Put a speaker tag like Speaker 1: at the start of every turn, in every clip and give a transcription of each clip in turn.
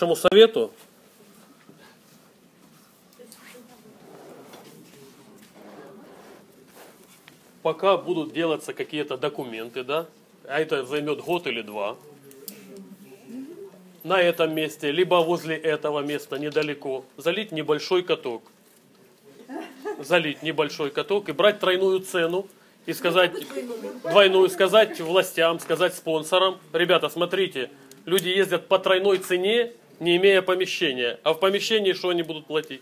Speaker 1: вашему совету, пока будут делаться какие-то документы, да, а это займет год или два, на этом месте, либо возле этого места недалеко, залить небольшой каток. Залить небольшой каток и брать тройную цену и сказать, двойную, сказать властям, сказать спонсорам: ребята, смотрите, люди ездят по тройной цене, не имея помещения, а в помещении что они будут платить?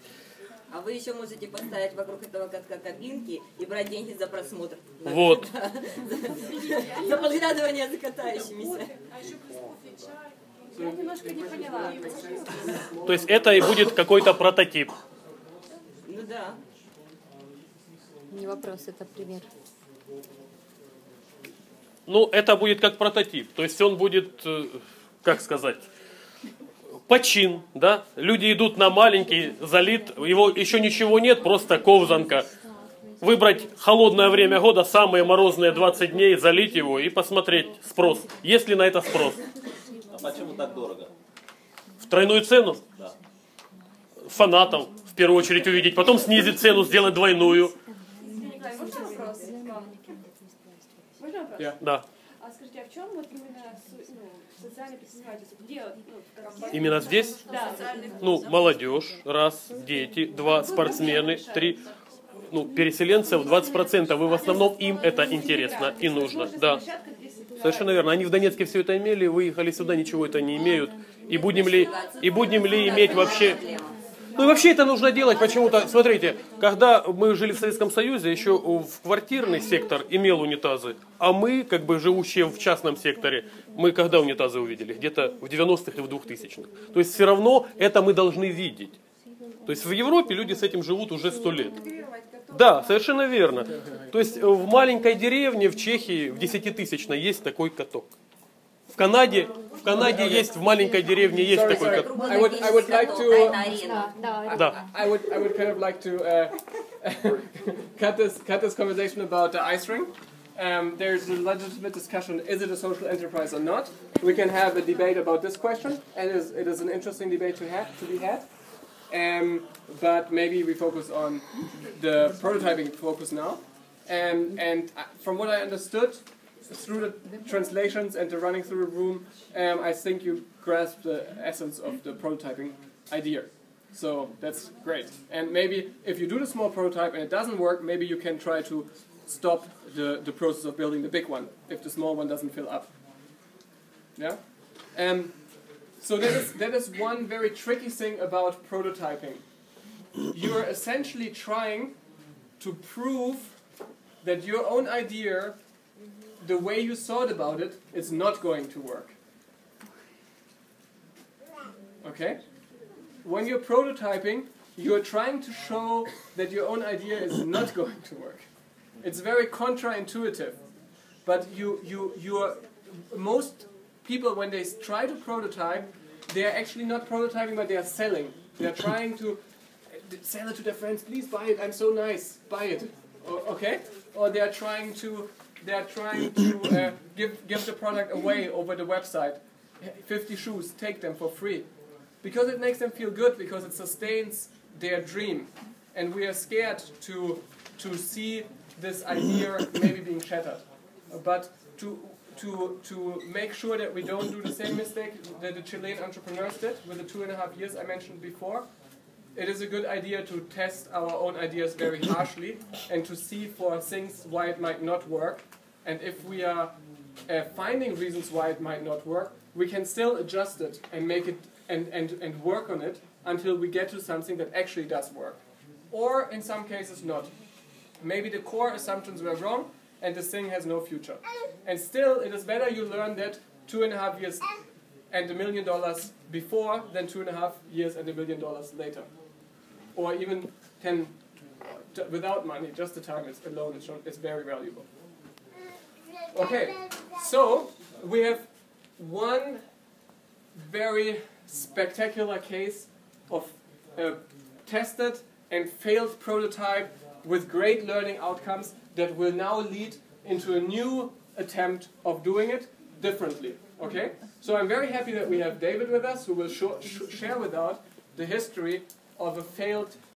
Speaker 2: А вы еще можете поставить вокруг этого катка кабинки и брать деньги за просмотр.
Speaker 1: Вот.
Speaker 2: За подглядывание за катающимися.
Speaker 3: Я немножко не поняла.
Speaker 1: То есть это и будет какой-то прототип.
Speaker 2: Ну да.
Speaker 4: Не вопрос, это пример.
Speaker 1: Ну, это будет как прототип. То есть он будет, как сказать, почин, да? Люди идут на маленький, залит, его еще ничего нет, просто ковзанка. Выбрать холодное время года, самые морозные 20 дней, залить его и посмотреть спрос. Есть ли на это спрос?
Speaker 5: А почему так дорого?
Speaker 1: В тройную цену?
Speaker 5: Да.
Speaker 1: Фанатов в первую очередь увидеть, потом снизить цену, сделать двойную.
Speaker 3: Николай, можно вопрос? Можно вопрос?
Speaker 1: Да.
Speaker 3: А скажите, а в чем вот именно социальное предпринимательство? Где,
Speaker 1: Именно здесь?
Speaker 3: Да.
Speaker 1: Ну, молодежь, раз, дети, два, спортсмены, три. Ну, переселенцев 20%, и в основном им это интересно и нужно. Да. Совершенно верно. Они в Донецке все это имели, выехали сюда, ничего это не имеют. И будем ли иметь вообще... Ну и вообще это нужно делать почему-то. Смотрите, когда мы жили в Советском Союзе, еще в квартирный сектор имел унитазы, а мы, как бы живущие в частном секторе, мы когда унитазы увидели? Где-то в 90-х и в 2000-х. То есть все равно это мы должны видеть. То есть в Европе люди с этим живут уже 100 лет. Да, совершенно верно. То есть в маленькой деревне в Чехии, в 10-тысячной, есть такой каток. В Канаде есть, в маленькой деревне есть такой каток.
Speaker 6: I would like to
Speaker 1: Да.
Speaker 6: I would kind of like to cut this conversation about the ice ring. There's a legitimate discussion: is it a social enterprise or not? We can have a debate about this question, and it is an interesting debate to be had. But maybe we focus on the prototyping focus now. And from what I understood through the translations and the running through the room, I think you grasp the essence of the prototyping idea. So that's great. And maybe if you do the small prototype and it doesn't work, maybe you can try to stop the process of building the big one if the small one doesn't fill up. Yeah? So that is one very tricky thing about prototyping. You are essentially trying to prove that your own idea, the way you thought about it, is not going to work. Okay? When you're prototyping, you're trying to show that your own idea is not going to work. It's very counterintuitive. But most people, when they try to prototype, they are actually not prototyping, but they are selling. They are trying to sell it to their friends. Please buy it. I'm so nice. Buy it. Okay? Or they are trying to give the product away over the website. 50 shoes. Take them for free, because it makes them feel good, because it sustains their dream, and we are scared to see this idea maybe being shattered. But to make sure that we don't do the same mistake that the Chilean entrepreneurs did with the 2.5 years I mentioned before, it is a good idea to test our own ideas very harshly and to see for things why it might not work. And if we are finding reasons why it might not work, we can still adjust it and make it and work on it until we get to something that actually does work. Or in some cases not. Maybe the core assumptions were wrong and this thing has no future. And still, it is better you learn that 2.5 years and $1 million before than 2.5 years and $1 million later. Or even 10 without money, just the time alone is very valuable. Okay, so we have one very spectacular case of a tested and failed prototype with great learning outcomes that will now lead into a new attempt of doing it differently. Okay? So I'm very happy that we have David with us, who will share with us the history of a failed